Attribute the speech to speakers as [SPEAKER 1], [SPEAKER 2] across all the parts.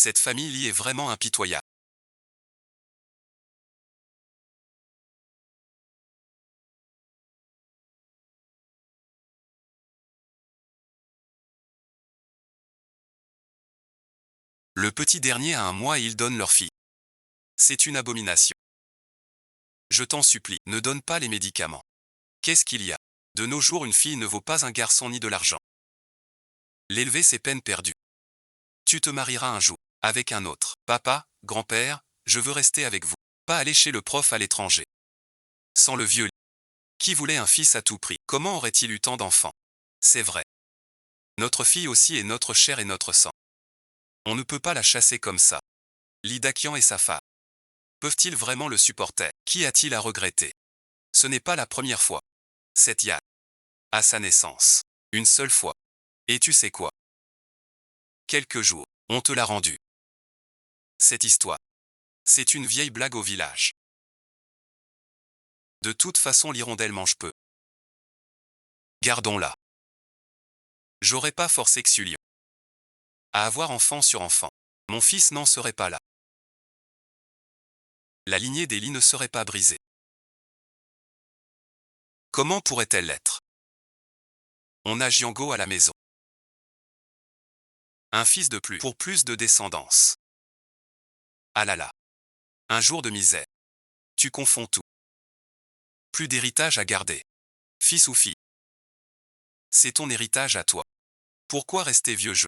[SPEAKER 1] Cette famille est vraiment impitoyable. Le petit dernier a 1 mois et ils donnent leur fille. C'est une abomination. Je t'en supplie, ne donne pas les médicaments. Qu'est-ce qu'il y a? De nos jours, une fille ne vaut pas un garçon ni de l'argent. L'élever, c'est peine perdue. Tu te marieras un jour, avec un autre. Papa, grand-père, je veux rester avec vous. Pas aller chez le prof à l'étranger. Sans le vieux lit. Qui voulait un fils à tout prix? Comment aurait-il eu tant d'enfants? C'est vrai. Notre fille aussi est notre chair et notre sang. On ne peut pas la chasser comme ça. Lidakian et sa femme. Peuvent-ils vraiment le supporter? Qui a-t-il à regretter? Ce n'est pas la première fois. Cette Yann. À sa naissance. Une seule fois. Et tu sais quoi? Quelques jours. On te l'a rendu. Cette histoire. C'est une vieille blague au village. De toute façon, l'hirondelle mange peu. Gardons-la. J'aurais pas forcé Xulion à avoir enfant sur enfant. Mon fils n'en serait pas là. La lignée des Lee ne serait pas brisée. Comment pourrait-elle l'être? On a Jiango à la maison. Un fils de plus pour plus de descendance. Ah là là. Un jour de misère. Tu confonds tout. Plus d'héritage à garder. Fils ou fille. C'est ton héritage à toi. Pourquoi rester vieux jeu?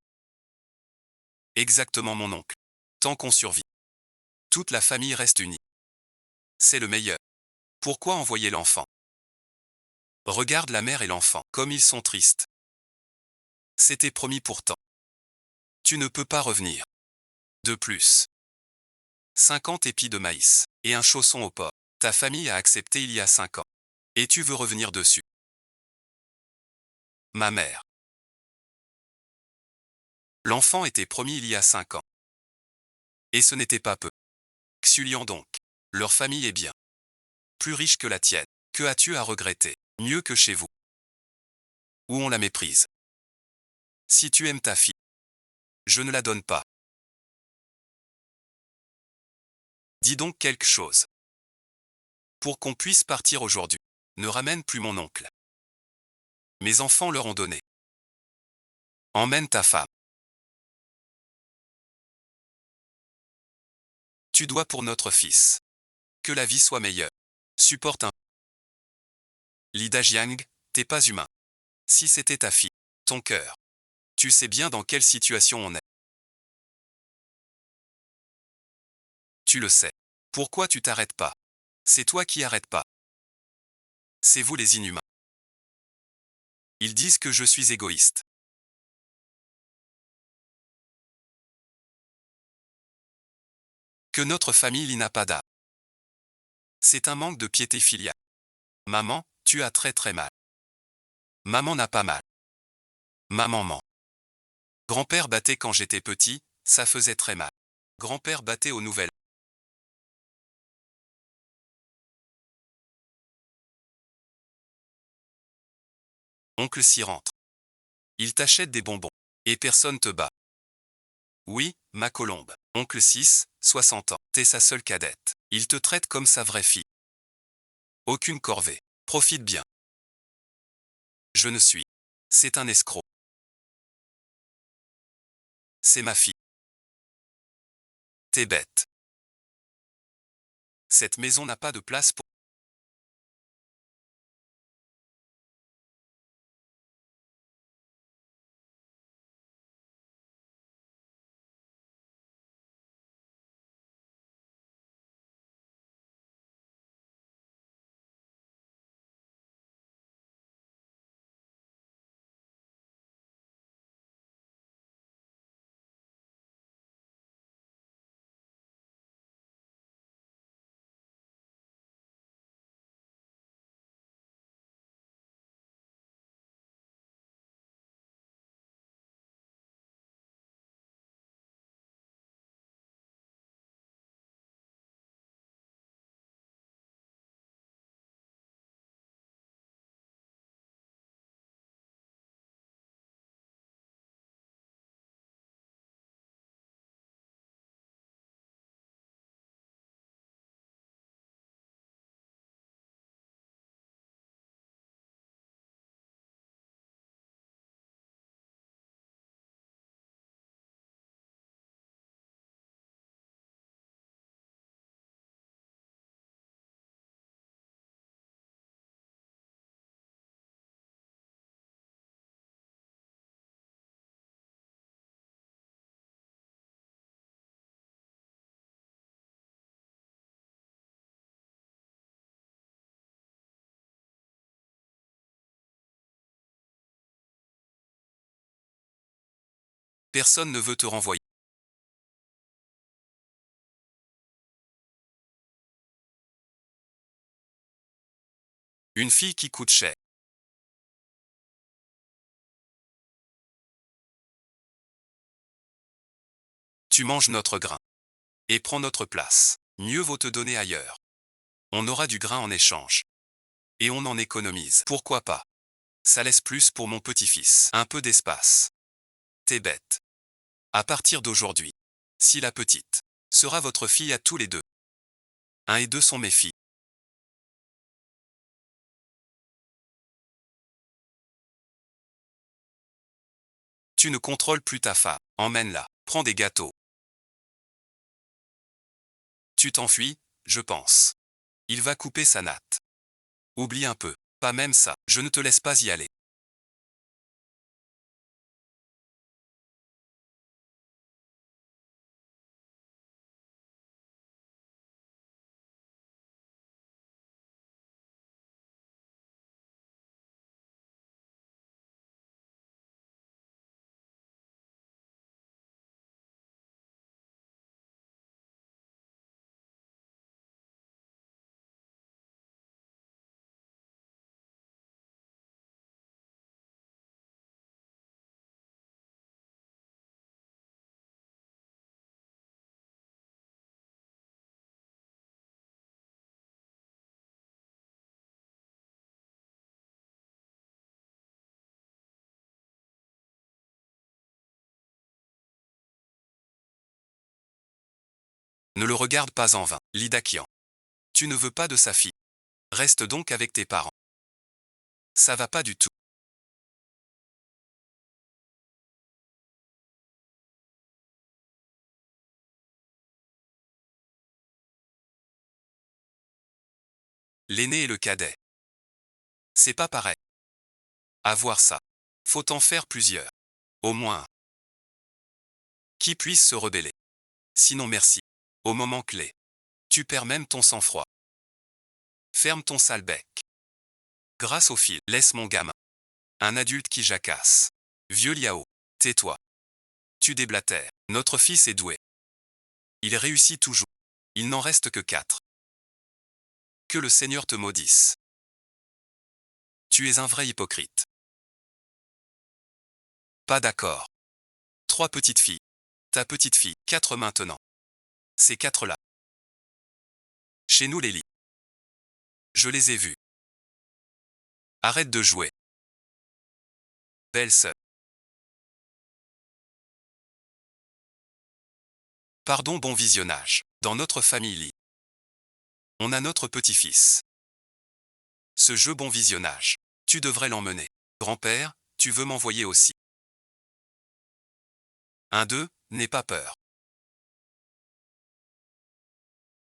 [SPEAKER 1] Exactement mon oncle. Tant qu'on survit. Toute la famille reste unie. C'est le meilleur. Pourquoi envoyer l'enfant? Regarde la mère et l'enfant, comme ils sont tristes. C'était promis pourtant. Tu ne peux pas revenir. De plus. 50 épis de maïs. Et un chausson au porc. Ta famille a accepté il y a 5 ans. Et tu veux revenir dessus. Ma mère. L'enfant était promis il y a 5 ans. Et ce n'était pas peu. Xulian donc. Leur famille est bien. Plus riche que la tienne. Que as-tu à regretter? Mieux que chez vous. Où on la méprise. Si tu aimes ta fille. Je ne la donne pas. Dis donc quelque chose. Pour qu'on puisse partir aujourd'hui. Ne ramène plus mon oncle. Mes enfants leur ont donné. Emmène ta femme. Tu dois pour notre fils. Que la vie soit meilleure. Supporte un. Lida Jiang, t'es pas humain. Si c'était ta fille, ton cœur. Tu sais bien dans quelle situation on est. Tu le sais. Pourquoi tu t'arrêtes pas? C'est toi qui arrêtes pas. C'est vous les inhumains. Ils disent que je suis égoïste. Que notre famille n'a pas d'âme. C'est un manque de piété filiale. Maman, tu as très très mal. Maman n'a pas mal. Maman ment. Grand-père battait quand j'étais petit, ça faisait très mal. Grand-père battait aux nouvelles. Oncle s'y rentre. Il t'achète des bonbons. Et personne te bat. Oui, ma colombe. Oncle 6, 60 ans. T'es sa seule cadette. Il te traite comme sa vraie fille. Aucune corvée. Profite bien. Je ne suis. C'est un escroc. C'est ma fille. T'es bête. Cette maison n'a pas de place pour... Personne ne veut te renvoyer. Une fille qui coûte cher. Tu manges notre grain. Et prends notre place. Mieux vaut te donner ailleurs. On aura du grain en échange. Et on en économise. Pourquoi pas? Ça laisse plus pour mon petit-fils. Un peu d'espace. T'es bête. À partir d'aujourd'hui, si la petite sera votre fille à tous les deux. 1 et 2 sont mes filles. Tu ne contrôles plus ta femme. Emmène-la. Prends des gâteaux. Tu t'enfuis, je pense. Il va couper sa natte. Oublie un peu. Pas même ça. Je ne te laisse pas y aller. Ne le regarde pas en vain. Lidakian. Tu ne veux pas de sa fille. Reste donc avec tes parents. Ça va pas du tout. L'aîné et le cadet. C'est pas pareil. À voir ça. Faut en faire plusieurs. Au moins un. Qui puisse se rebeller. Sinon merci. Au moment clé. Tu perds même ton sang-froid. Ferme ton sale bec. Grâce au fil, laisse mon gamin. Un adulte qui jacasse. Vieux Liao. Tais-toi. Tu déblatères. Notre fils est doué. Il réussit toujours. Il n'en reste que 4. Que le Seigneur te maudisse. Tu es un vrai hypocrite. Pas d'accord. 3 petites filles. Ta petite fille, 4 maintenant. Ces 4-là. Chez nous les lits. Je les ai vus. Arrête de jouer. Belle sœur. Pardon, bon visionnage. Dans notre famille lit. On a notre petit-fils. Ce jeu, bon visionnage. Tu devrais l'emmener. Grand-père, tu veux m'envoyer aussi. 1-2, n'aie pas peur.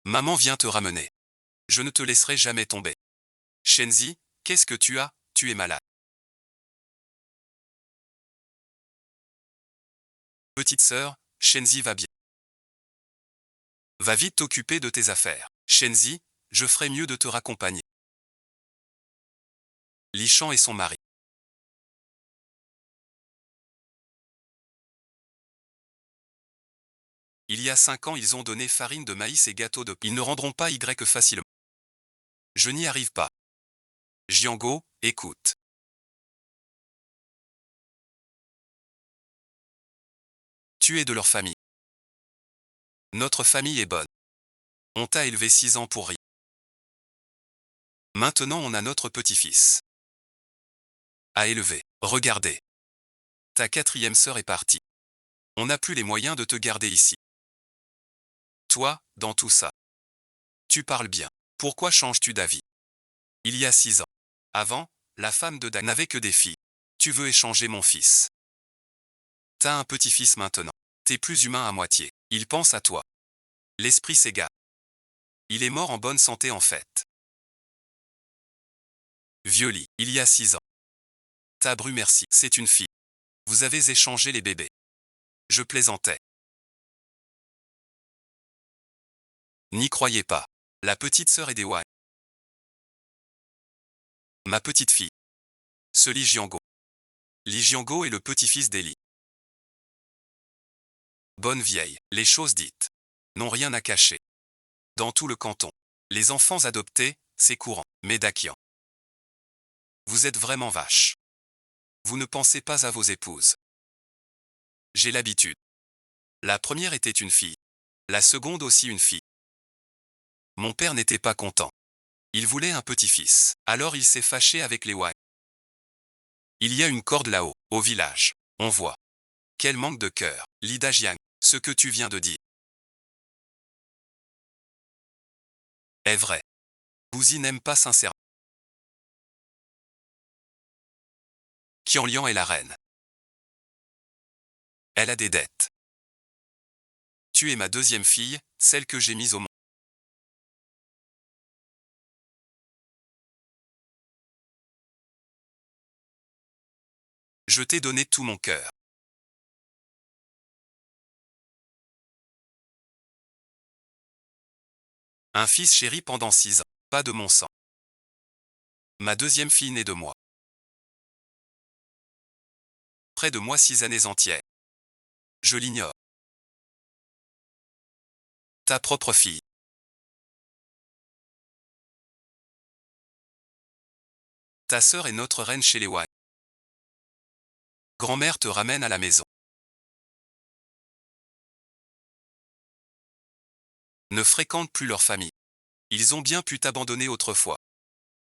[SPEAKER 1] Maman vient te ramener. Je ne te laisserai jamais tomber. Shenzi, qu'est-ce que tu as? Tu es malade. Petite sœur, Shenzi va bien. Va vite t'occuper de tes affaires. Shenzi, je ferai mieux de te raccompagner. Lichan et son mari. Il y a 5 ans, ils ont donné farine de maïs et gâteaux de... Ils ne rendront pas Y facilement. Je n'y arrive pas. Jiango, écoute. Tu es de leur famille. Notre famille est bonne. On t'a élevé 6 ans pour rien. Maintenant on a notre petit-fils. À élever. Regardez. Ta 4e sœur est partie. On n'a plus les moyens de te garder ici. Toi, dans tout ça. Tu parles bien. Pourquoi changes-tu d'avis? Il y a 6 ans. Avant, la femme de Dag n'avait que des filles. Tu veux échanger mon fils. T'as un petit-fils maintenant. T'es plus humain à moitié. Il pense à toi. L'esprit s'égare. Il est mort en bonne santé en fait. Violi, il y a 6 ans. Ta bru merci, c'est une fille. Vous avez échangé les bébés. Je plaisantais. N'y croyez pas. La petite sœur est des Wai. Ma petite fille. Ce Li Jiango. Li Jiango est le petit-fils d'Eli. Bonne vieille, les choses dites n'ont rien à cacher. Dans tout le canton, les enfants adoptés, c'est courant. Mais Dakian, vous êtes vraiment vache. Vous ne pensez pas à vos épouses. J'ai l'habitude. La première était une fille. La seconde aussi une fille. Mon père n'était pas content. Il voulait un petit-fils. Alors il s'est fâché avec les Wai. Il y a une corde là-haut, au village. On voit. Quel manque de cœur, Lida Jiang, ce que tu viens de dire. Est vrai. Bouzi n'aime pas sincèrement. Qianlian est la reine. Elle a des dettes. Tu es ma deuxième fille, celle que j'ai mise au monde. Je t'ai donné tout mon cœur. Un fils chéri pendant 6 ans. Pas de mon sang. Ma deuxième fille née de moi. Près de moi 6 années entières. Je l'ignore. Ta propre fille. Ta sœur est notre reine chez les Wai. Grand-mère te ramène à la maison. Ne fréquente plus leur famille. Ils ont bien pu t'abandonner autrefois.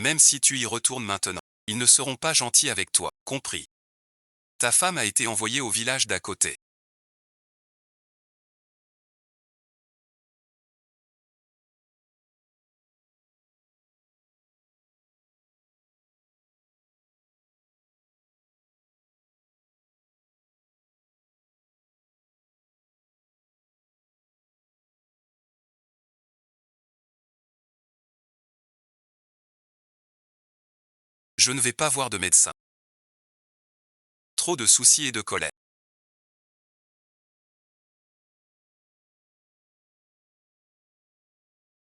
[SPEAKER 1] Même si tu y retournes maintenant, ils ne seront pas gentils avec toi, compris. Ta femme a été envoyée au village d'à côté. Je ne vais pas voir de médecin. Trop de soucis et de colère.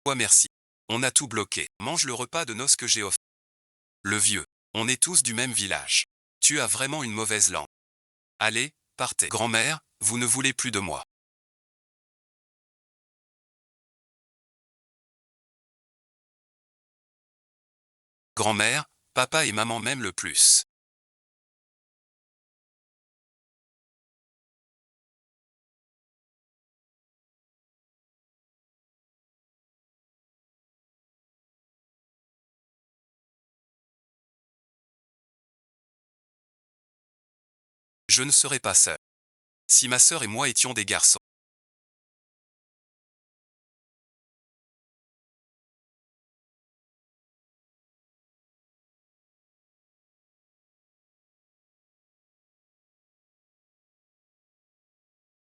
[SPEAKER 1] Ouais, merci. On a tout bloqué. Mange le repas de noces que j'ai offert. Le vieux. On est tous du même village. Tu as vraiment une mauvaise langue. Allez, partez. Grand-mère, vous ne voulez plus de moi. Grand-mère, papa et maman m'aiment le plus. Je ne serai pas seul. Si ma sœur et moi étions des garçons.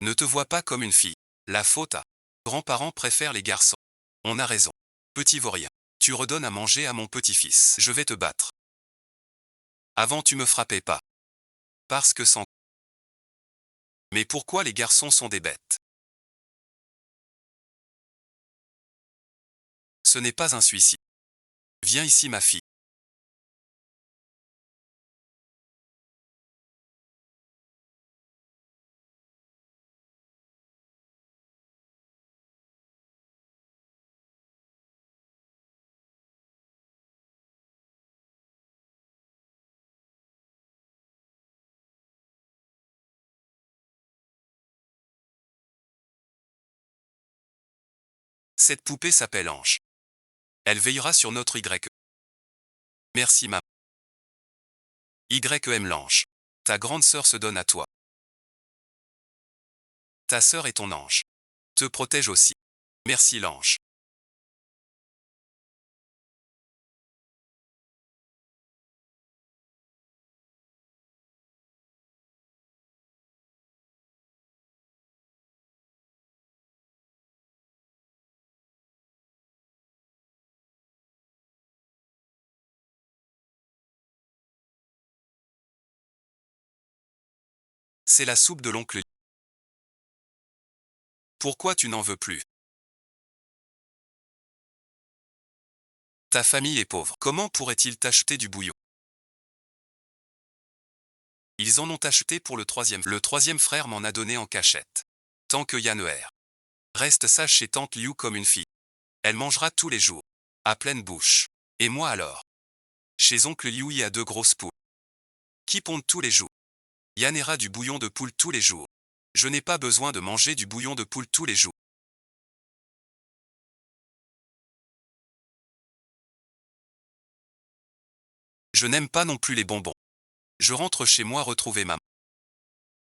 [SPEAKER 1] Ne te vois pas comme une fille. La faute à. Grands-parents préfèrent les garçons. On a raison. Petit vaurien. Tu redonnes à manger à mon petit-fils. Je vais te battre. Avant tu me frappais pas. Parce que sans. Mais pourquoi les garçons sont des bêtes? Ce n'est pas un suicide. Viens ici ma fille. Cette poupée s'appelle Ange. Elle veillera sur notre Y. Merci maman. YM l'ange. Ta grande sœur se donne à toi. Ta sœur est ton ange. Te protège aussi. Merci l'ange. C'est la soupe de l'oncle. Pourquoi tu n'en veux plus? Ta famille est pauvre. Comment pourrait-il t'acheter du bouillon? Ils en ont acheté pour le troisième. Le troisième frère m'en a donné en cachette. Tant que Yan erre. Reste sage chez tante Liu comme une fille. Elle mangera tous les jours. À pleine bouche. Et moi alors? Chez oncle Liu il y a 2 grosses poules. Qui pondent tous les jours. Yan ira du bouillon de poule tous les jours. Je n'ai pas besoin de manger du bouillon de poule tous les jours. Je n'aime pas non plus les bonbons. Je rentre chez moi retrouver maman.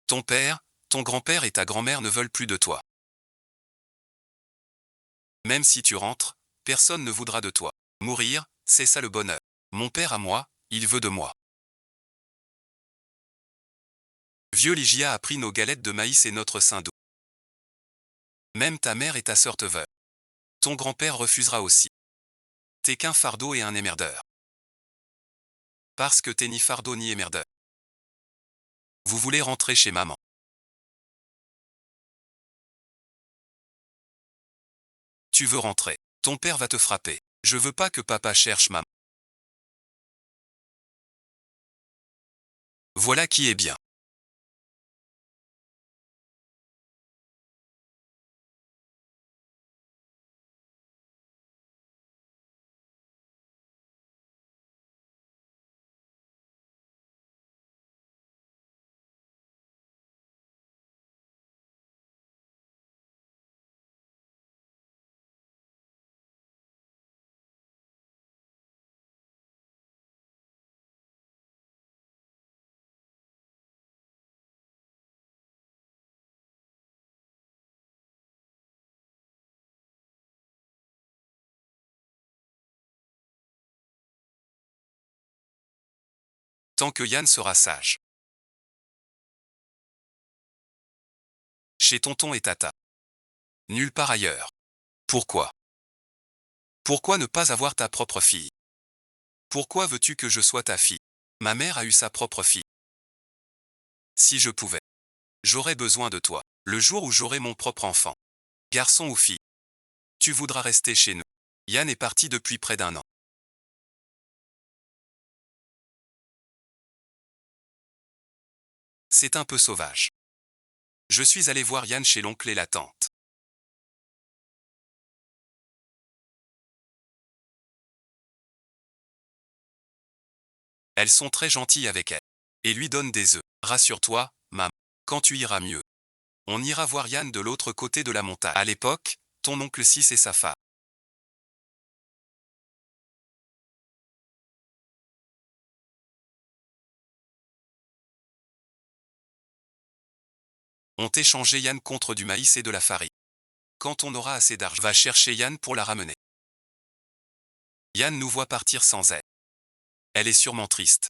[SPEAKER 1] Ton père, ton grand-père et ta grand-mère ne veulent plus de toi. Même si tu rentres, personne ne voudra de toi. Mourir, c'est ça le bonheur. Mon père à moi, il veut de moi. Vieux Ligia a pris nos galettes de maïs et notre sein doux. Même ta mère et ta sœur te veulent. Ton grand-père refusera aussi. T'es qu'un fardeau et un émerdeur. Parce que t'es ni fardeau ni émerdeur. Vous voulez rentrer chez maman. Tu veux rentrer. Ton père va te frapper. Je veux pas que papa cherche maman. Voilà qui est bien. Tant que Yann sera sage. Chez tonton et tata. Nulle part ailleurs. Pourquoi? Pourquoi ne pas avoir ta propre fille? Pourquoi veux-tu que je sois ta fille? Ma mère a eu sa propre fille. Si je pouvais. J'aurais besoin de toi. Le jour où j'aurai mon propre enfant. Garçon ou fille. Tu voudras rester chez nous. Yann est parti depuis près d'1 an. C'est un peu sauvage. Je suis allé voir Yann chez l'oncle et la tante. Elles sont très gentilles avec elle. Et lui donnent des œufs. Rassure-toi, maman. Quand tu iras mieux. On ira voir Yann de l'autre côté de la montagne. À l'époque, ton oncle 6 et sa femme. Ont échangé Yann contre du maïs et de la farine. Quand on aura assez d'argent, va chercher Yann pour la ramener. Yann nous voit partir sans elle. Elle est sûrement triste.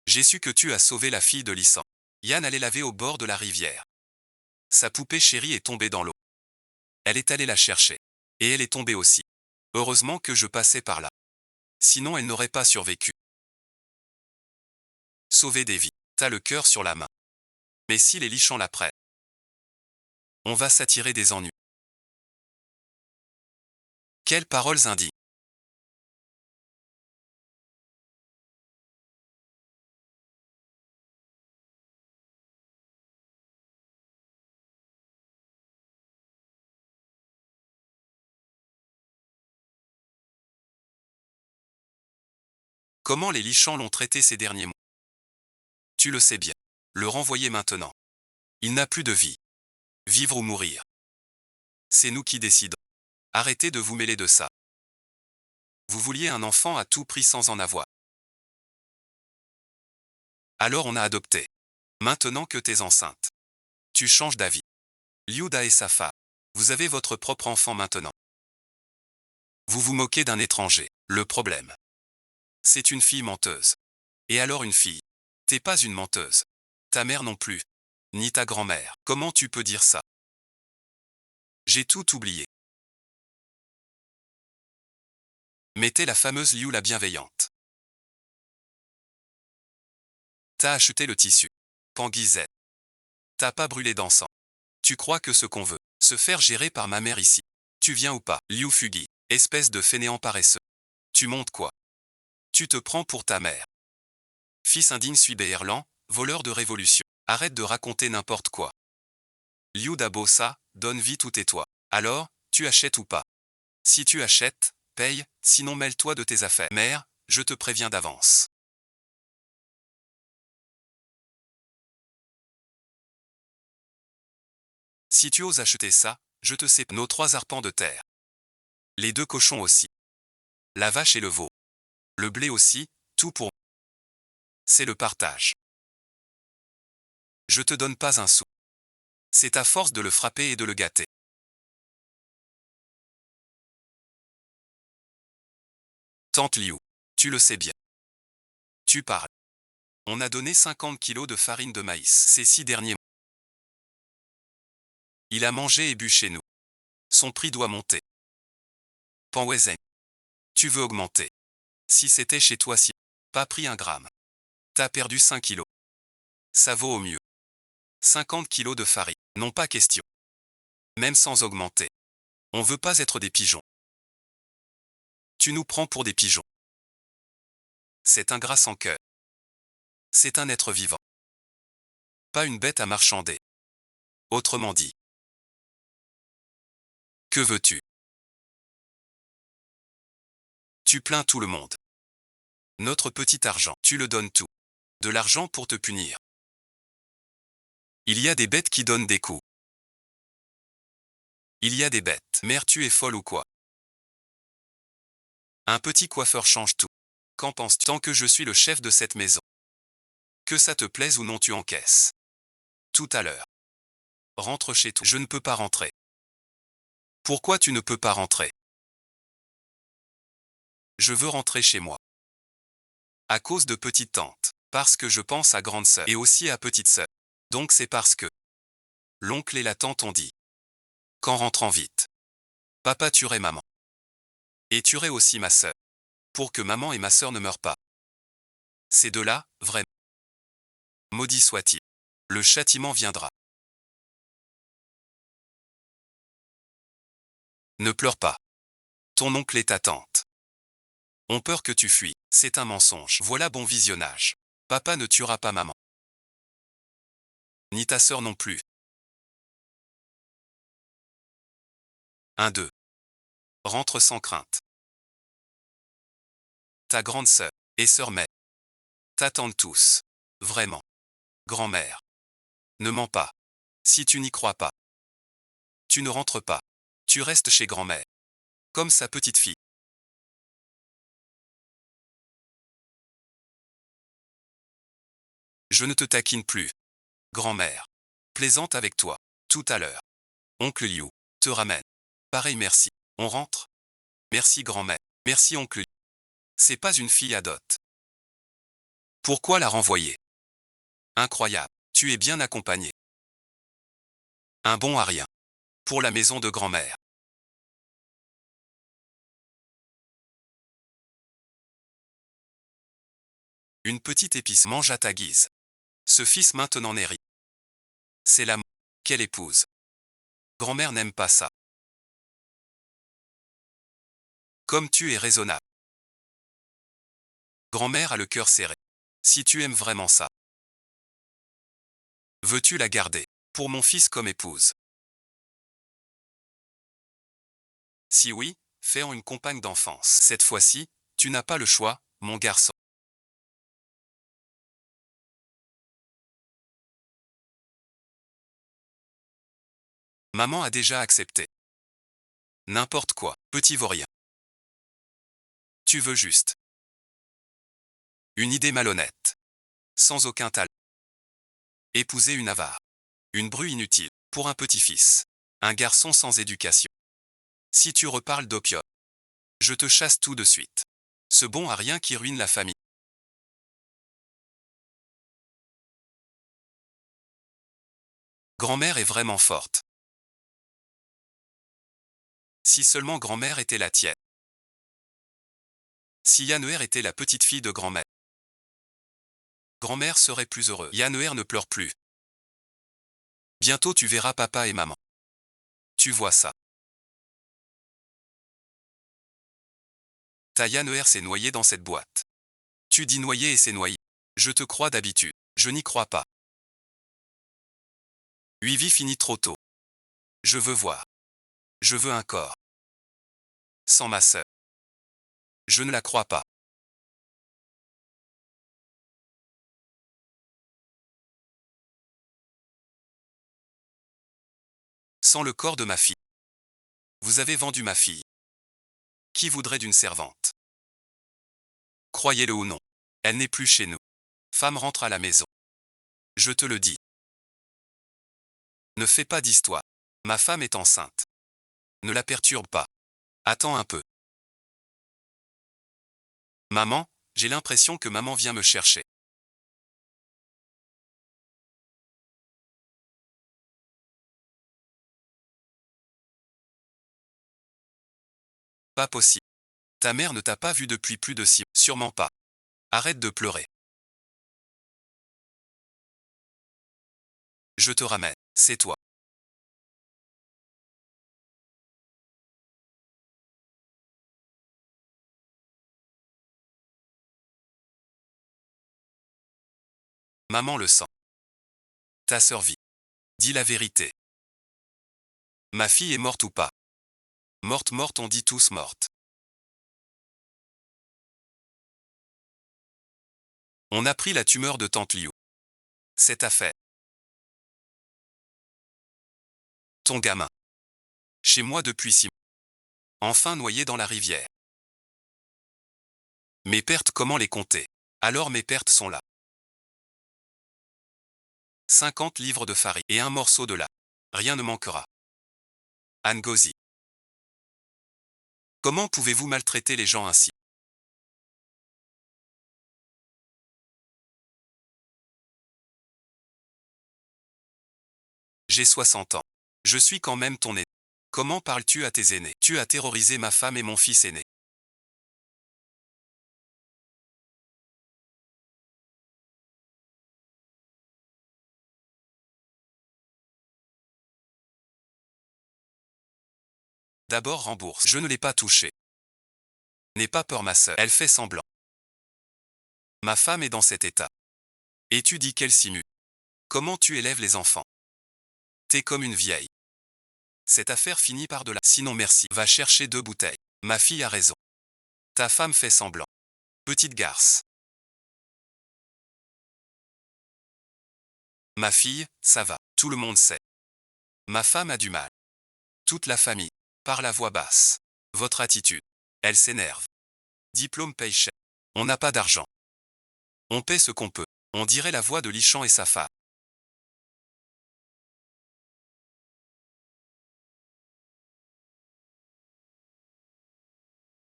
[SPEAKER 1] J'ai su que tu as sauvé la fille de Lissan. Yann allait laver au bord de la rivière. Sa poupée chérie est tombée dans l'eau. Elle est allée la chercher. Et elle est tombée aussi. Heureusement que je passais par là. Sinon elle n'aurait pas survécu. Sauver des vies. T'as le cœur sur la main. Mais si les lichans la prennent, on va s'attirer des ennuis. Quelles paroles indignes. Comment les lichans l'ont traité ces derniers mois? Tu le sais bien. Le renvoyer maintenant. Il n'a plus de vie. Vivre ou mourir. C'est nous qui décidons. Arrêtez de vous mêler de ça. Vous vouliez un enfant à tout prix sans en avoir. Alors on a adopté. Maintenant que t'es enceinte. Tu changes d'avis. Liuda et sa femme. Vous avez votre propre enfant maintenant. Vous vous moquez d'un étranger. Le problème. C'est une fille menteuse. Et alors une fille. T'es pas une menteuse. Ta mère non plus. Ni ta grand-mère. Comment tu peux dire ça? J'ai tout oublié. Mettez la fameuse Liu la bienveillante. T'as acheté le tissu. Panguizet. T'as pas brûlé d'encens. Tu crois que ce qu'on veut, se faire gérer par ma mère ici. Tu viens ou pas, Liu Fugi, espèce de fainéant paresseux. Tu montes quoi? Tu te prends pour ta mère. Fils indigne suis Béherlan, voleur de révolution. Arrête de raconter n'importe quoi. Liu Dabosa, donne vite ou tais-toi. Alors, tu achètes ou pas? Si tu achètes, paye, sinon mêle-toi de tes affaires. Mère, je te préviens d'avance. Si tu oses acheter ça, je te sais nos 3 arpents de terre. Les 2 cochons aussi. La vache et le veau. Le blé aussi, tout pour. C'est le partage. Je te donne pas un sou. C'est à force de le frapper et de le gâter. Tante Liu. Tu le sais bien. Tu parles. On a donné 50 kilos de farine de maïs ces 6 derniers mois. Il a mangé et bu chez nous. Son prix doit monter. Panwezen. Tu veux augmenter. Si c'était chez toi si. Pas pris un gramme. T'as perdu 5 kilos. Ça vaut au mieux. 50 kilos de farine. Non pas question. Même sans augmenter. On veut pas être des pigeons. Tu nous prends pour des pigeons. C'est un gras sans cœur. C'est un être vivant. Pas une bête à marchander. Autrement dit. Que veux-tu? Tu plains tout le monde. Notre petit argent, tu le donnes tout. De l'argent pour te punir. Il y a des bêtes qui donnent des coups. Il y a des bêtes. Mère, tu es folle ou quoi? Un petit coiffeur change tout. Qu'en penses-tu? Tant que je suis le chef de cette maison. Que ça te plaise ou non, tu encaisses. Tout à l'heure. Rentre chez toi. Je ne peux pas rentrer. Pourquoi tu ne peux pas rentrer? Je veux rentrer chez moi. À cause de petite tante. Parce que je pense à grande sœur. Et aussi à petite sœur. Donc c'est parce que l'oncle et la tante ont dit qu'en rentrant vite, papa tuerait maman. Et tuerait aussi ma sœur. Pour que maman et ma sœur ne meurent pas. Ces deux-là, vraiment. Maudit soit-il. Le châtiment viendra. Ne pleure pas. Ton oncle et ta tante ont peur que tu fuis. C'est un mensonge. Voilà bon visionnage. Papa ne tuera pas maman. Ni ta sœur non plus. 1-2. Rentre sans crainte. Ta grande sœur et sœur mère t'attendent tous. Vraiment. Grand-mère. Ne mens pas. Si tu n'y crois pas. Tu ne rentres pas. Tu restes chez grand-mère. Comme sa petite fille. Je ne te taquine plus. Grand-mère. Plaisante avec toi. Tout à l'heure. Oncle Liu. Te ramène. Pareil merci. On rentre? Merci grand-mère. Merci oncle Liu. C'est pas une fille à dot. Pourquoi la renvoyer? Incroyable. Tu es bien accompagné. Un bon à rien. Pour la maison de grand-mère. Une petite épice mange à ta guise. Ce fils maintenant n'est rien. C'est l'amour. Quelle épouse. Grand-mère n'aime pas ça. Comme tu es raisonnable. Grand-mère a le cœur serré. Si tu aimes vraiment ça. Veux-tu la garder pour mon fils comme épouse? Si oui, fais-en une compagne d'enfance. Cette fois-ci, tu n'as pas le choix, mon garçon. Maman a déjà accepté. N'importe quoi, petit vaurien. Tu veux juste. Une idée malhonnête. Sans aucun talent. Épouser une avare. Une bru inutile. Pour un petit-fils. Un garçon sans éducation. Si tu reparles d'opium. Je te chasse tout de suite. Ce bon à rien qui ruine la famille. Grand-mère est vraiment forte. Si seulement grand-mère était la tienne. Si Yann était la petite fille de grand-mère. Grand-mère serait plus heureux. Yann ne pleure plus. Bientôt tu verras papa et maman. Tu vois ça. Ta Yann s'est noyé dans cette boîte. Tu dis noyé et c'est noyé. Je te crois d'habitude. Je n'y crois pas. Huivie finit trop tôt. Je veux voir. Je veux un corps. Sans ma sœur. Je ne la crois pas. Sans le corps de ma fille. Vous avez vendu ma fille. Qui voudrait d'une servante? Croyez-le ou non. Elle n'est plus chez nous. Femme rentre à la maison. Je te le dis. Ne fais pas d'histoire. Ma femme est enceinte. Ne la perturbe pas. Attends un peu. Maman, j'ai l'impression que maman vient me chercher. Pas possible. Ta mère ne t'a pas vu depuis plus de 6 mois. Sûrement pas. Arrête de pleurer. Je te ramène. C'est toi. Maman le sent. Ta sœur vit. Dis la vérité. Ma fille est morte ou pas? Morte, morte, on dit tous morte. On a pris la tumeur de tante Liu. Cette affaire. Ton gamin. Chez moi depuis 6 mois. Enfin noyé dans la rivière. Mes pertes, comment les compter? Alors mes pertes sont là. 50 livres de farine et un morceau de lait. Rien ne manquera. Ngozi. Comment pouvez-vous maltraiter les gens ainsi? J'ai 60 ans. Je suis quand même ton aîné. Comment parles-tu à tes aînés? Tu as terrorisé ma femme et mon fils aîné. D'abord rembourse. Je ne l'ai pas touché. N'aie pas peur ma sœur. Elle fait semblant. Ma femme est dans cet état. Et tu dis qu'elle simule. Comment tu élèves les enfants? T'es comme une vieille. Cette affaire finit par de la. Sinon merci. Va chercher 2 bouteilles. Ma fille a raison. Ta femme fait semblant. Petite garce. Ma fille, ça va. Tout le monde sait. Ma femme a du mal. Toute la famille. Par la voix basse. Votre attitude. Elle s'énerve. Diplôme paye cher. On n'a pas d'argent. On paie ce qu'on peut. On dirait la voix de Lichan et sa femme.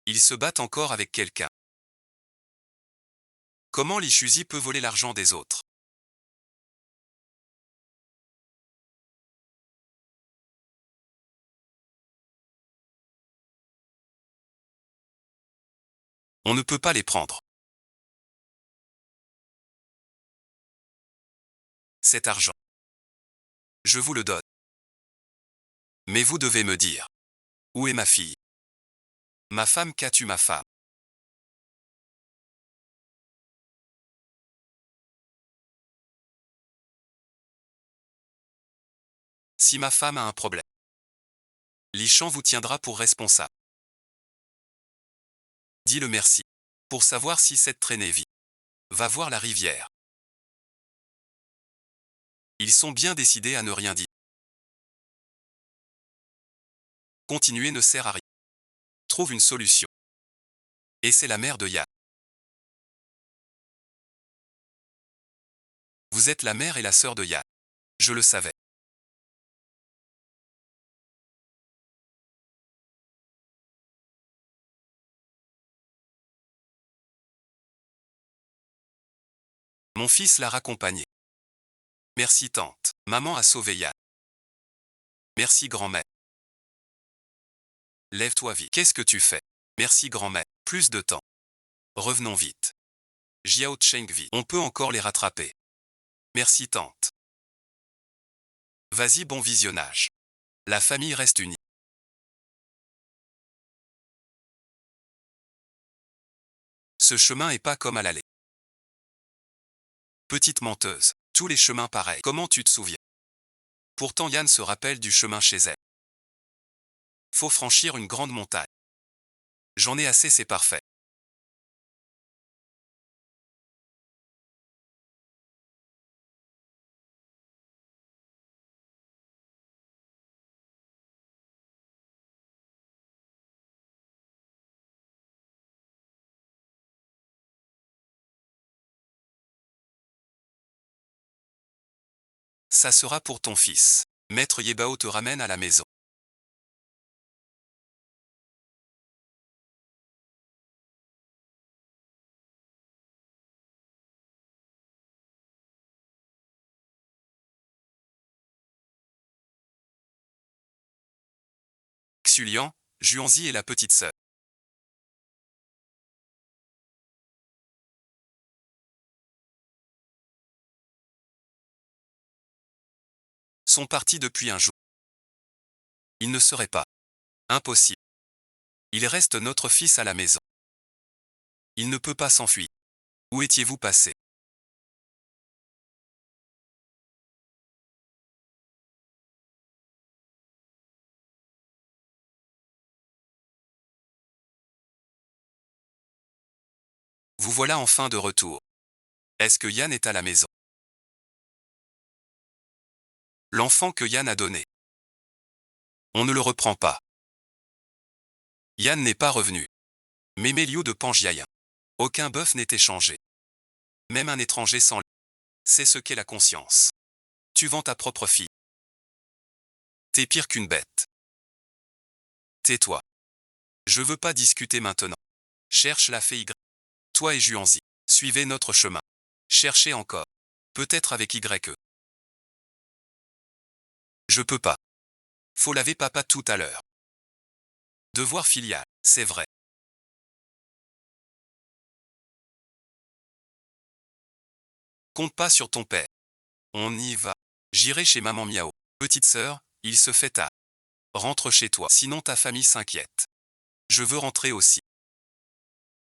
[SPEAKER 1] Ils se battent encore avec quelqu'un. Comment Lichuzi peut voler l'argent des autres? On ne peut pas les prendre. Cet argent. Je vous le donne. Mais vous devez me dire. Où est ma fille? Ma femme, qu'as-tu ma femme? Si ma femme a un problème, Lichan vous tiendra pour responsable. Dis-le merci. Pour savoir si cette traînée vit. Va voir la rivière. Ils sont bien décidés à ne rien dire. Continuer ne sert à rien. Trouve une solution. Et c'est la mère de Yann. Vous êtes la mère et la sœur de Yann. Je le savais. Mon fils l'a raccompagné. Merci tante. Maman a sauvé Yann. Merci grand-mère. Lève-toi vite. Qu'est-ce que tu fais? Merci grand-mère. Plus de temps. Revenons vite. Jiao Chengvi. On peut encore les rattraper. Merci tante. Vas-y, bon visionnage. La famille reste unie. Ce chemin est pas comme à l'aller. Petite menteuse. Tous les chemins pareils. Comment tu te souviens? Pourtant Yann se rappelle du chemin chez elle. Faut franchir une grande montagne. J'en ai assez, c'est parfait. Ça sera pour ton fils. Maître Yebao te ramène à la maison. Xulian, Juanzi et la petite sœur sont partis depuis un jour. Il ne serait pas impossible. Il reste notre fils à la maison. Il ne peut pas s'enfuir. Où étiez-vous passé? Vous voilà enfin de retour. Est-ce que Yann est à la maison? L'enfant que Yann a donné. On ne le reprend pas. Yann n'est pas revenu. Méméliou de Pangiaïen. Aucun bœuf n'est échangé. Même un étranger sans lui. C'est ce qu'est la conscience. Tu vends ta propre fille. T'es pire qu'une bête. Tais-toi. Je veux pas discuter maintenant. Cherche la fée Y. Toi et Juanzi. Suivez notre chemin. Cherchez encore. Peut-être avec YE. Je peux pas. Faut laver papa tout à l'heure. Devoir filial, c'est vrai. Compte pas sur ton père. On y va. J'irai chez maman Miao. Petite sœur, il se fait tard. Rentre chez toi, sinon ta famille s'inquiète. Je veux rentrer aussi.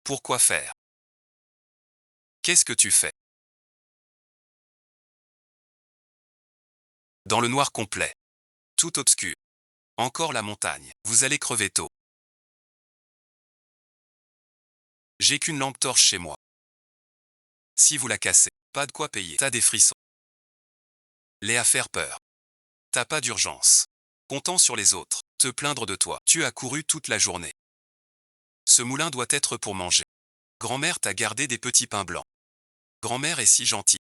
[SPEAKER 1] Pourquoi faire? Qu'est-ce que tu fais? Dans le noir complet. Tout obscur. Encore la montagne. Vous allez crever tôt. J'ai qu'une lampe torche chez moi. Si vous la cassez, pas de quoi payer. T'as des frissons. Les à faire peur. T'as pas d'urgence. Comptant sur les autres. Te plaindre de toi. Tu as couru toute la journée. Ce moulin doit être pour manger. Grand-mère t'a gardé des petits pains blancs. Grand-mère est si gentille.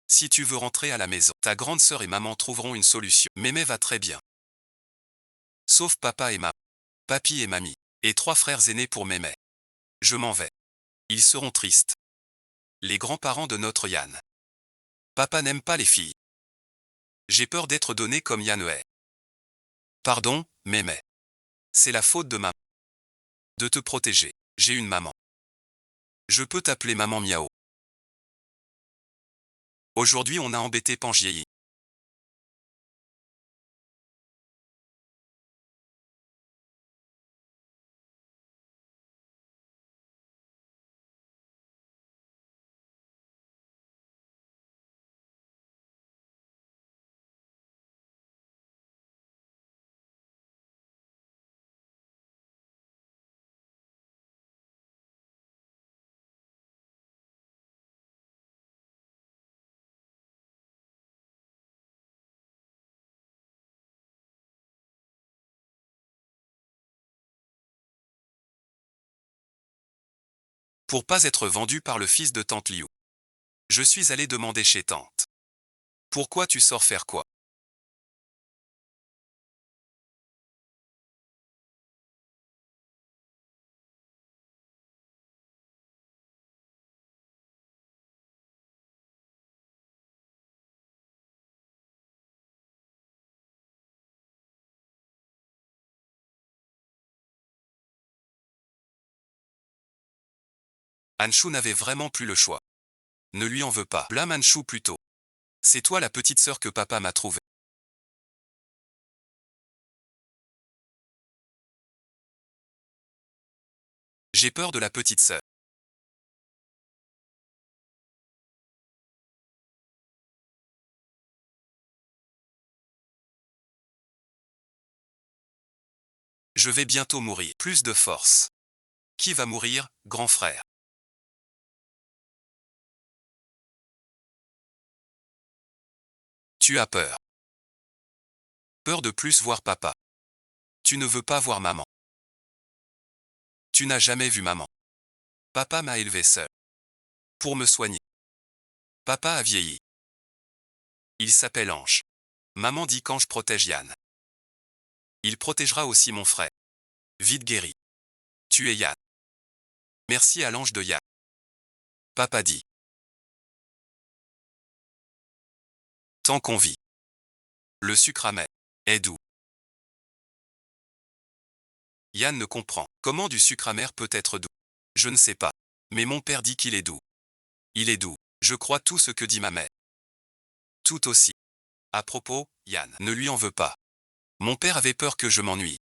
[SPEAKER 1] Si tu veux rentrer à la maison, ta grande sœur et maman trouveront une solution. Mémé va très bien. Sauf papa et maman. Papy et mamie. Et 3 frères aînés pour Mémé. Je m'en vais. Ils seront tristes. Les grands-parents de notre Yann. Papa n'aime pas les filles. J'ai peur d'être donné comme Yann est. Pardon, Mémé. C'est la faute de maman. De te protéger. J'ai une maman. Je peux t'appeler maman Miao. Aujourd'hui on a embêté Pangiei. Pour pas être vendu par le fils de tante Liu. Je suis allé demander chez tante. Pourquoi tu sors faire quoi? Anshu n'avait vraiment plus le choix. Ne lui en veux pas. Blâme Anshu plutôt. C'est toi la petite sœur que papa m'a trouvée. J'ai peur de la petite sœur. Je vais bientôt mourir. Plus de force. Qui va mourir, grand frère? Tu as peur. Peur de plus voir papa. Tu ne veux pas voir maman. Tu n'as jamais vu maman. Papa m'a élevé seul. Pour me soigner. Papa a vieilli. Il s'appelle Ange. Maman dit qu'Ange protège Yann. Il protégera aussi mon frère. Vite guéri. Tu es Yann. Merci à l'ange de Yann. Papa dit. Tant qu'on vit. Le sucre amer est doux. Yann ne comprend. Comment du sucre amer peut être doux? Je ne sais pas. Mais mon père dit qu'il est doux. Il est doux. Je crois tout ce que dit ma mère. Tout aussi. À propos, Yann ne lui en veut pas. Mon père avait peur que je m'ennuie.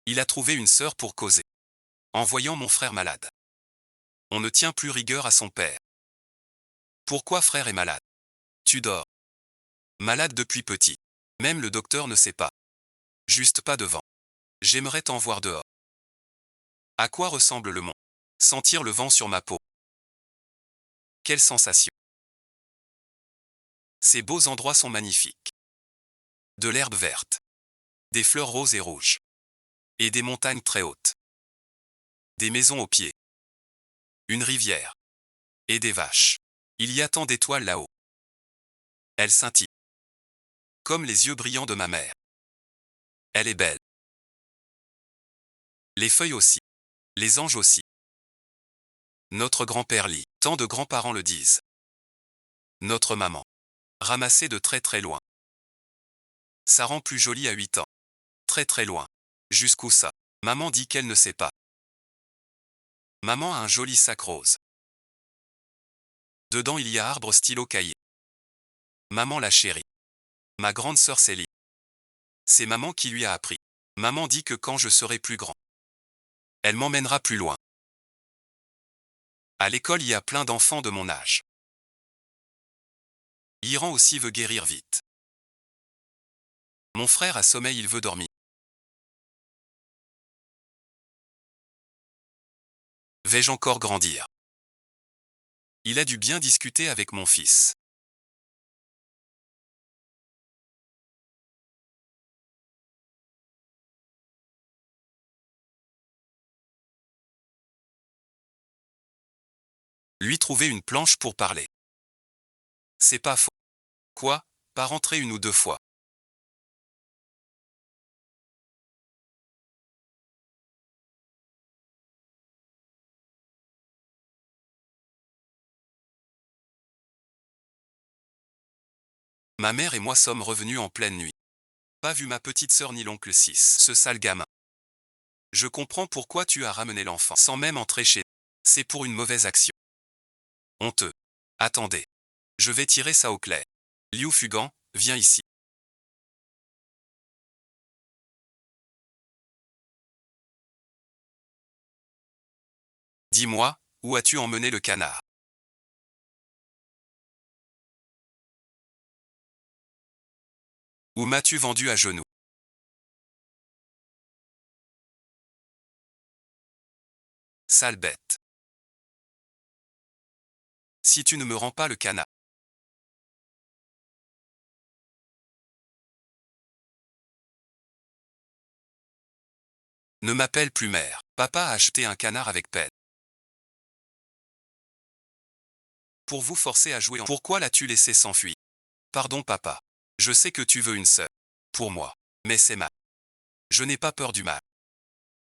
[SPEAKER 1] Il a trouvé une sœur pour causer. En voyant mon frère malade. On ne tient plus rigueur à son père. Pourquoi frère est malade? Tu dors. Malade depuis petit. Même le docteur ne sait pas. Juste pas devant. J'aimerais t'en voir dehors. À quoi ressemble le monde? Sentir le vent sur ma peau. Quelle sensation. Ces beaux endroits sont magnifiques. De l'herbe verte. Des fleurs roses et rouges. Et des montagnes très hautes. Des maisons aux pieds. Une rivière. Et des vaches. Il y a tant d'étoiles là-haut. Elle scintille. Comme les yeux brillants de ma mère. Elle est belle. Les feuilles aussi. Les anges aussi. Notre grand-père lit. Tant de grands-parents le disent. Notre maman. Ramassée de très très loin. Ça rend plus jolie à 8 ans. Très très loin. Jusqu'où ça? Maman dit qu'elle ne sait pas. Maman a un joli sac rose. Dedans il y a arbre stylo cahier. Maman la chérie. Ma grande sœur Célie. C'est maman qui lui a appris. Maman dit que quand je serai plus grand, elle m'emmènera plus loin. À l'école il y a plein d'enfants de mon âge. Iran aussi veut guérir vite. Mon frère a sommeil, il veut dormir. Vais-je encore grandir? Il a dû bien discuter avec mon fils. Lui trouver une planche pour parler. C'est pas faux. Quoi? Pas rentrer une ou deux fois. Ma mère et moi sommes revenus en pleine nuit. Pas vu ma petite sœur ni l'oncle 6. Ce sale gamin. Je comprends pourquoi tu as ramené l'enfant sans même entrer chez. C'est pour une mauvaise action. Honteux. Attendez. Je vais tirer ça au clair. Liu Fugan, viens ici. Dis-moi, où as-tu emmené le canard? Où m'as-tu vendu à genoux? Sale bête. Si tu ne me rends pas le canard. Ne m'appelle plus mère. Papa a acheté un canard avec peine. Pour vous forcer à jouer en... Pourquoi l'as-tu laissé s'enfuir? Pardon papa. Je sais que tu veux une sœur. Pour moi. Mais c'est mal. Je n'ai pas peur du mal.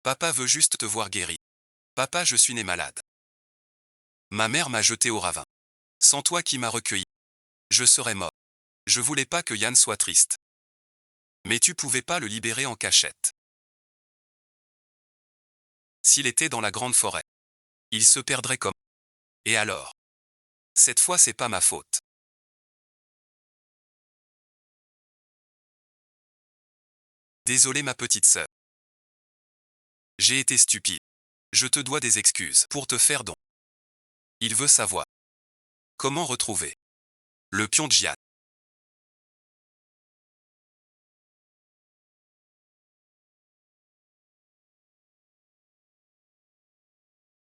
[SPEAKER 1] Papa veut juste te voir guéri. Papa, je suis né malade. Ma mère m'a jeté au ravin. Sans toi qui m'as recueilli. Je serais mort. Je voulais pas que Yann soit triste. Mais tu pouvais pas le libérer en cachette. S'il était dans la grande forêt. Il se perdrait comme... Et alors? Cette fois, c'est pas ma faute. Désolé ma petite sœur. J'ai été stupide. Je te dois des excuses pour te faire don. Il veut savoir comment retrouver le pion de Jian.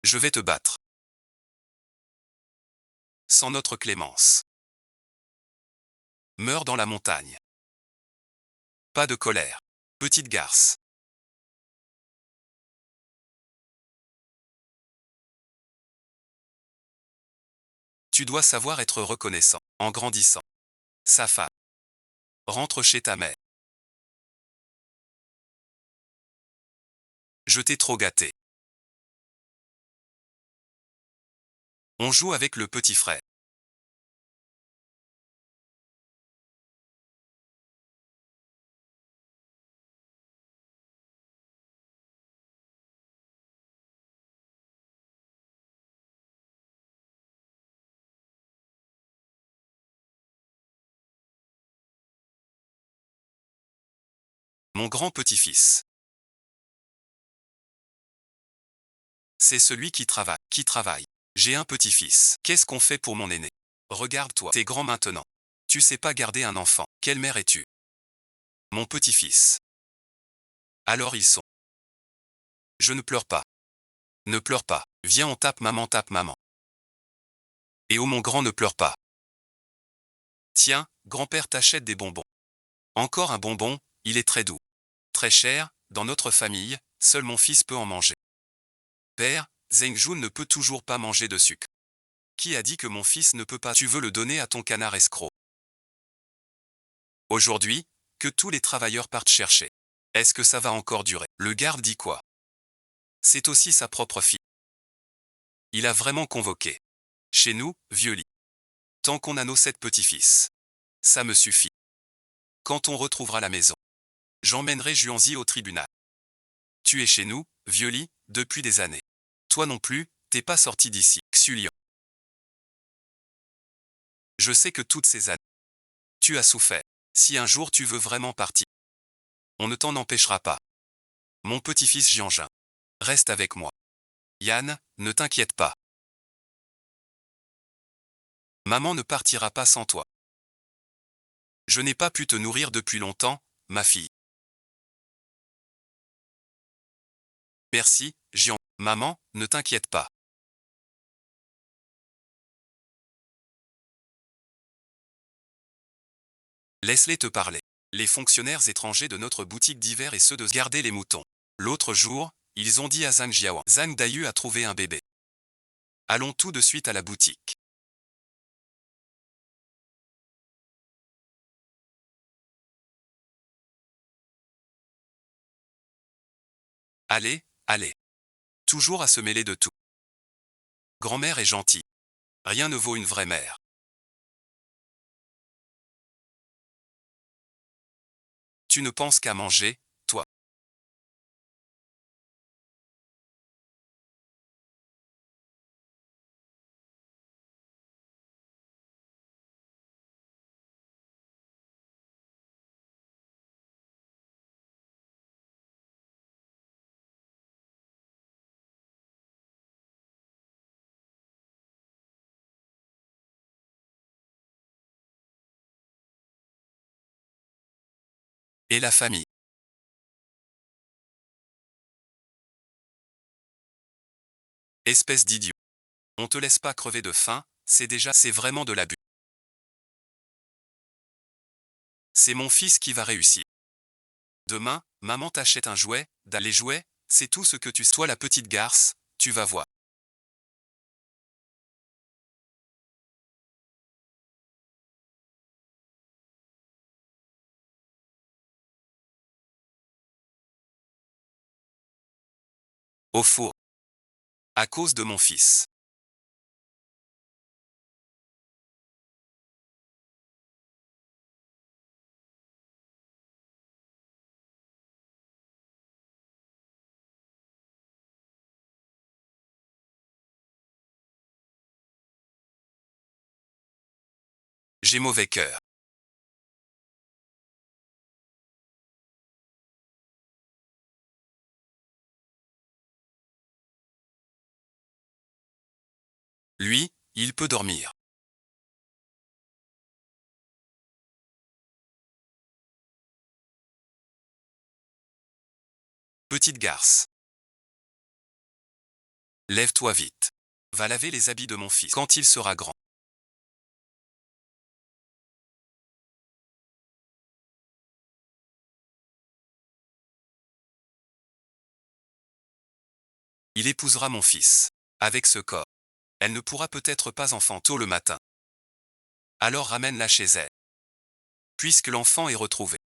[SPEAKER 1] Je vais te battre. Sans notre clémence. Meurs dans la montagne. Pas de colère. Petite garce. Tu dois savoir être reconnaissant. En grandissant. Sa femme. Rentre chez ta mère. Je t'ai trop gâté. On joue avec le petit frère. Mon grand petit-fils. C'est celui qui travaille. Qui travaille. J'ai un petit-fils. Qu'est-ce qu'on fait pour mon aîné? Regarde-toi. T'es grand maintenant. Tu sais pas garder un enfant. Quelle mère es-tu? Mon petit-fils. Alors ils sont. Je ne pleure pas. Ne pleure pas. Viens on tape maman tape maman. Et oh mon grand ne pleure pas. Tiens, grand-père t'achète des bonbons. Encore un bonbon, il est très doux. Très cher, dans notre famille, seul mon fils peut en manger. Père, Zhengjun ne peut toujours pas manger de sucre. Qui a dit que mon fils ne peut pas? Tu veux le donner à ton canard escroc. Aujourd'hui, que tous les travailleurs partent chercher. Est-ce que ça va encore durer? Le garde dit quoi? C'est aussi sa propre fille. Il a vraiment convoqué. Chez nous, vieux lit. Tant qu'on a nos 7 petits-fils. Ça me suffit. Quand on retrouvera la maison, j'emmènerai Juanzi au tribunal. Tu es chez nous, vieux lit, depuis des années. Toi non plus, t'es pas sorti d'ici. Xulian. Je sais que toutes ces années, tu as souffert. Si un jour tu veux vraiment partir, on ne t'en empêchera pas. Mon petit-fils Jianjin. Reste avec moi. Yann, ne t'inquiète pas. Maman ne partira pas sans toi. Je n'ai pas pu te nourrir depuis longtemps, ma fille. Merci, Jian. Maman, ne t'inquiète pas. Laisse-les te parler. Les fonctionnaires étrangers de notre boutique d'hiver et ceux de garder les moutons. L'autre jour, ils ont dit à Zhang Jiao. Zhang Dayu a trouvé un bébé. Allons tout de suite à la boutique. Allez, allez. Toujours à se mêler de tout. Grand-mère est gentille. Rien ne vaut une vraie mère. Tu ne penses qu'à manger, toi. Et la famille. Espèce d'idiot. On te laisse pas crever de faim, c'est vraiment de l'abus. C'est mon fils qui va réussir. Demain, maman t'achète un jouet, les jouets, c'est tout ce que tu sois la petite garce, tu vas voir. Au four. À cause de mon fils. J'ai mauvais cœur. Lui, il peut dormir. Petite garce. Lève-toi vite. Va laver les habits de mon fils quand il sera grand. Il épousera mon fils. Avec ce corps, elle ne pourra peut-être pas enfant tôt le matin. Alors ramène-la chez elle. Puisque l'enfant est retrouvé.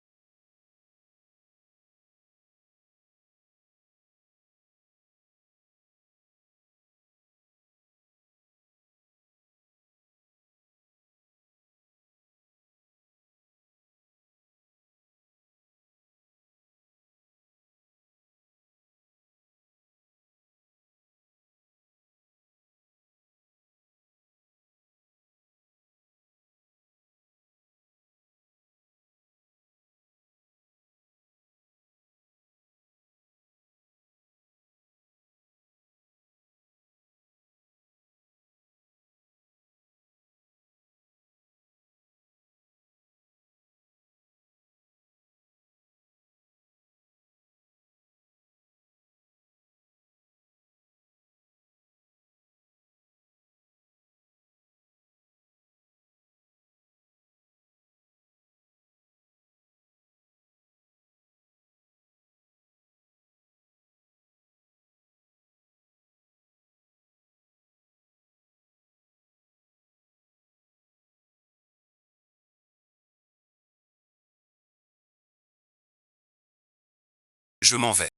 [SPEAKER 1] Je m'en vais.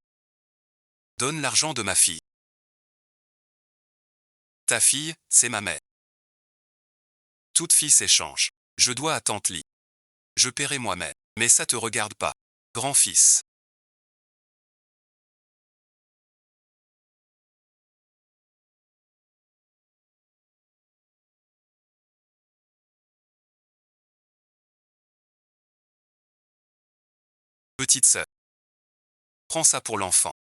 [SPEAKER 1] Donne l'argent de ma fille. Ta fille, c'est ma mère. Toute fille s'échange. Je dois à tante Lee. Je paierai moi-même. Mais ça te regarde pas. Grand-fils. Petite sœur. Prends ça pour l'enfant.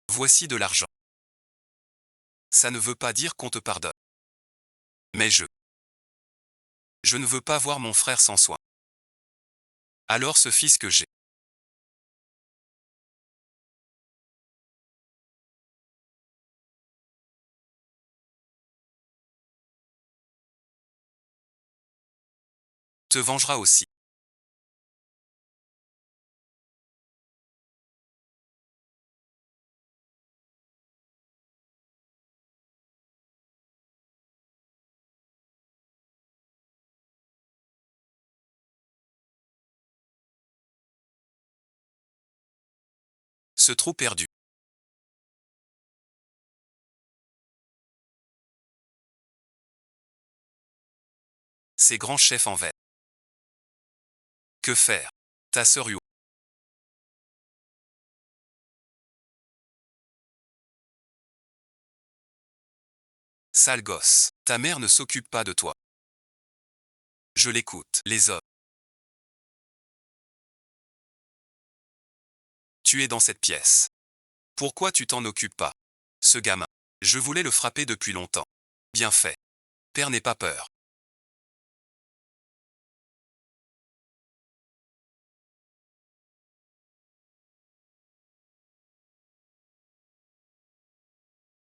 [SPEAKER 1] Voici de l'argent. Ça ne veut pas dire qu'on te pardonne. Mais je ne veux pas voir mon frère sans soin. Alors ce fils que j'ai. Te vengera aussi. Ce trou perdu. Ces grands chefs en vert. Que faire? Ta sœur Yu. Sale gosse. Ta mère ne s'occupe pas de toi. Je l'écoute. Les hommes. Tu es dans cette pièce. Pourquoi tu t'en occupes pas? Ce gamin. Je voulais le frapper depuis longtemps. Bien fait. Père n'aie pas peur.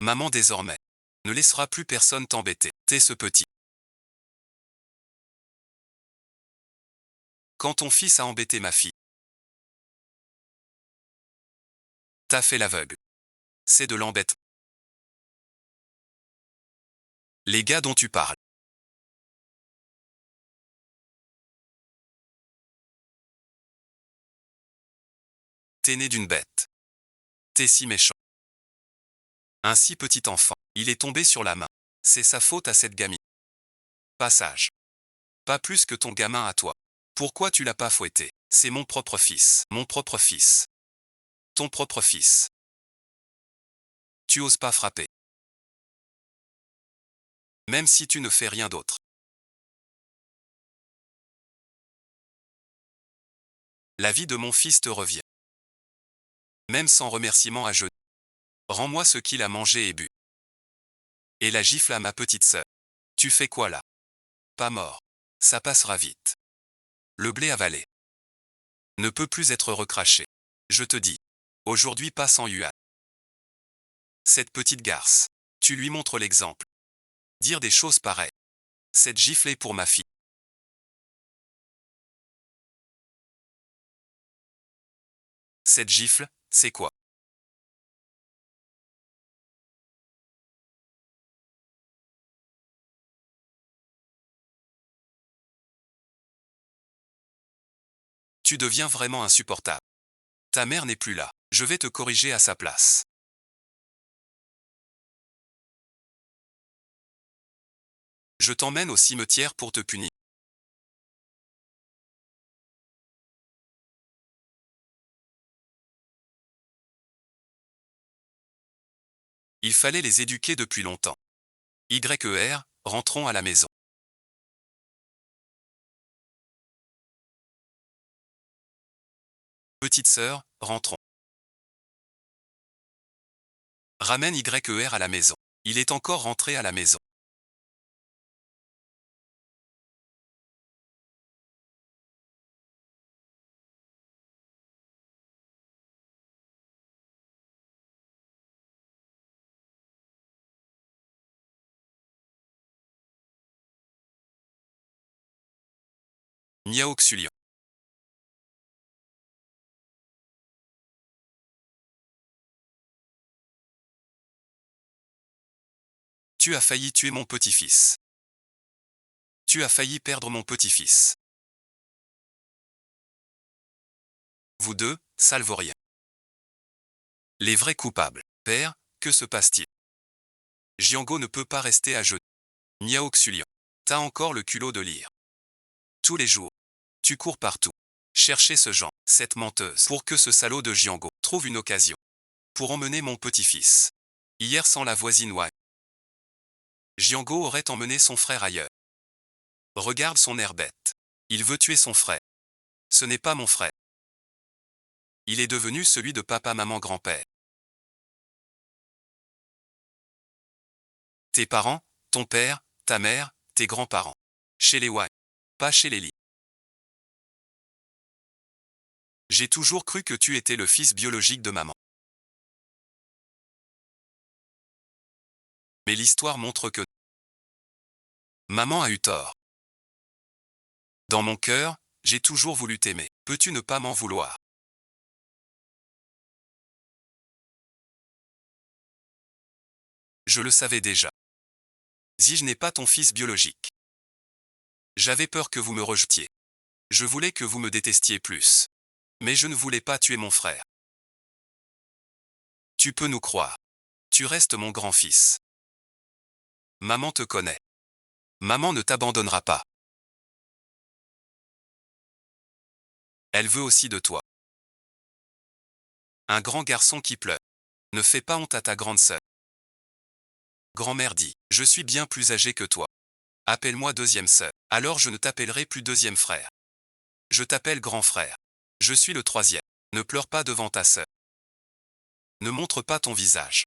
[SPEAKER 1] Maman désormais ne laissera plus personne t'embêter. T'es ce petit. Quand ton fils a embêté ma fille, t'as fait l'aveugle. C'est de l'embête. Les gars dont tu parles. T'es né d'une bête. T'es si méchant. Un si petit enfant. Il est tombé sur la main. C'est sa faute à cette gamine. Passage. Pas plus que ton gamin à toi. Pourquoi tu l'as pas fouetté? C'est mon propre fils. Mon propre fils. Ton propre fils. Tu oses pas frapper. Même si tu ne fais rien d'autre. La vie de mon fils te revient. Même sans remerciement à genoux. Rends-moi ce qu'il a mangé et bu. Et la gifle à ma petite sœur. Tu fais quoi là? Pas mort. Ça passera vite. Le blé avalé ne peut plus être recraché. Je te dis. Aujourd'hui passe en yuan. Cette petite garce. Tu lui montres l'exemple. Dire des choses pareilles. Cette gifle est pour ma fille. Cette gifle, c'est quoi? Tu deviens vraiment insupportable. Ta mère n'est plus là. Je vais te corriger à sa place. Je t'emmène au cimetière pour te punir. Il fallait les éduquer depuis longtemps. YER, rentrons à la maison. Petite sœur, rentrons. Ramène YER à la maison. Il est encore rentré à la maison. Niaoxulian. Tu as failli tuer mon petit-fils. Tu as failli perdre mon petit-fils. Vous deux, salvoriens. Les vrais coupables. Père, que se passe-t-il? Jiango ne peut pas rester à genoux. Niaoxulian. T'as encore le culot de lire. Tous les jours. Tu cours partout. Chercher ce genre, cette menteuse, pour que ce salaud de Jiango trouve une occasion. Pour emmener mon petit-fils. Hier sans la voisine Wang. Jiango aurait emmené son frère ailleurs. Regarde son air bête. Il veut tuer son frère. Ce n'est pas mon frère. Il est devenu celui de papa, maman, grand-père. Tes parents, ton père, ta mère, tes grands-parents. Chez les Wang. Pas chez les Li. J'ai toujours cru que tu étais le fils biologique de maman. Mais l'histoire montre que maman a eu tort. Dans mon cœur, j'ai toujours voulu t'aimer. Peux-tu ne pas m'en vouloir? Je le savais déjà. Si je n'ai pas ton fils biologique. J'avais peur que vous me rejetiez. Je voulais que vous me détestiez plus. Mais je ne voulais pas tuer mon frère. Tu peux nous croire. Tu restes mon grand-fils. Maman te connaît. Maman ne t'abandonnera pas. Elle veut aussi de toi. Un grand garçon qui pleure. Ne fais pas honte à ta grande sœur. Grand-mère dit, je suis bien plus âgé que toi. Appelle-moi deuxième sœur. Alors je ne t'appellerai plus deuxième frère. Je t'appelle grand frère. Je suis le troisième. Ne pleure pas devant ta sœur. Ne montre pas ton visage.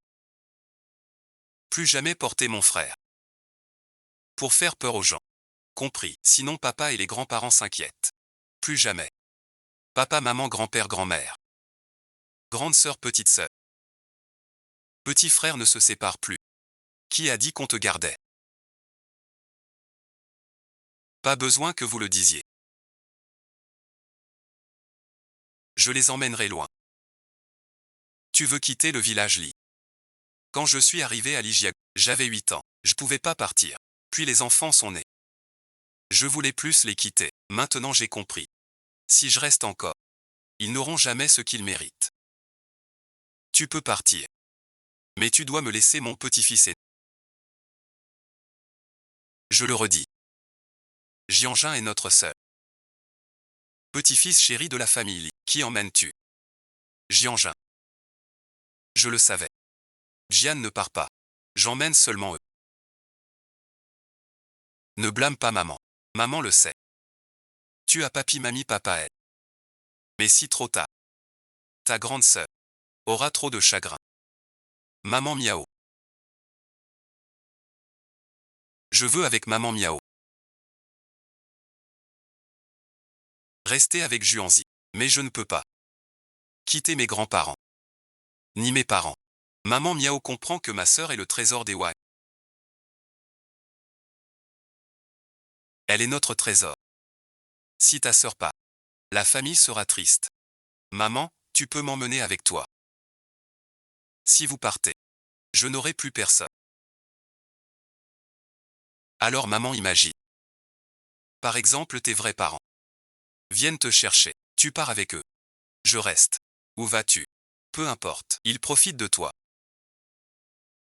[SPEAKER 1] Plus jamais porter mon frère. Pour faire peur aux gens. Compris, sinon papa et les grands-parents s'inquiètent. Plus jamais. Papa, maman, grand-père, grand-mère. Grande sœur, petite sœur. Petit frère ne se sépare plus. Qui a dit qu'on te gardait? Pas besoin que vous le disiez. Je les emmènerai loin. Tu veux quitter le village Li. Quand je suis arrivé à Lijiago, j'avais 8 ans. Je pouvais pas partir. Puis les enfants sont nés. Je voulais plus les quitter. Maintenant j'ai compris. Si je reste encore, ils n'auront jamais ce qu'ils méritent. Tu peux partir. Mais tu dois me laisser mon petit-fils aîné. Je le redis. Jianjin est notre sœur. Petit-fils chéri de la famille Li. Qui emmènes-tu? Jianjin. Je le savais. Jian ne part pas. J'emmène seulement eux. Ne blâme pas maman. Maman le sait. Tu as papi, mamie, papa, elle. Mais si trop tard. Ta grande sœur aura trop de chagrin. Maman Miao. Je veux avec maman Miao. Rester avec Juanzi. Mais je ne peux pas. Quitter mes grands-parents. Ni mes parents. Maman Miao comprend que ma sœur est le trésor des Wai. Elle est notre trésor. Si ta sœur part, la famille sera triste. Maman, tu peux m'emmener avec toi. Si vous partez, je n'aurai plus personne. Alors maman imagine. Par exemple tes vrais parents. Viennent te chercher. Tu pars avec eux. Je reste. Où vas-tu? Peu importe. Ils profitent de toi.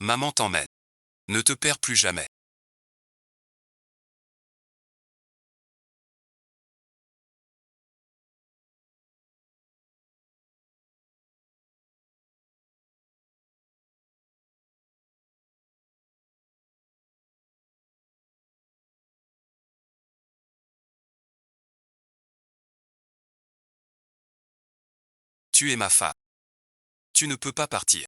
[SPEAKER 1] Maman t'emmène. Ne te perds plus jamais. Tu es ma femme. Tu ne peux pas partir.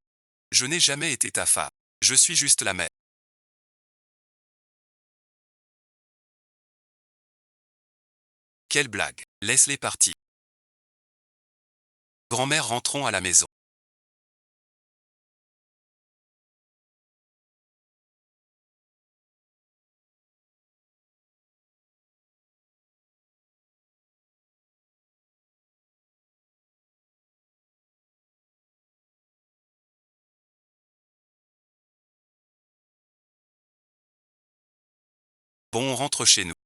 [SPEAKER 1] Je n'ai jamais été ta femme. Je suis juste la mère. Quelle blague. Laisse-les partir. Grand-mère rentrons à la maison. Bon on rentre chez nous.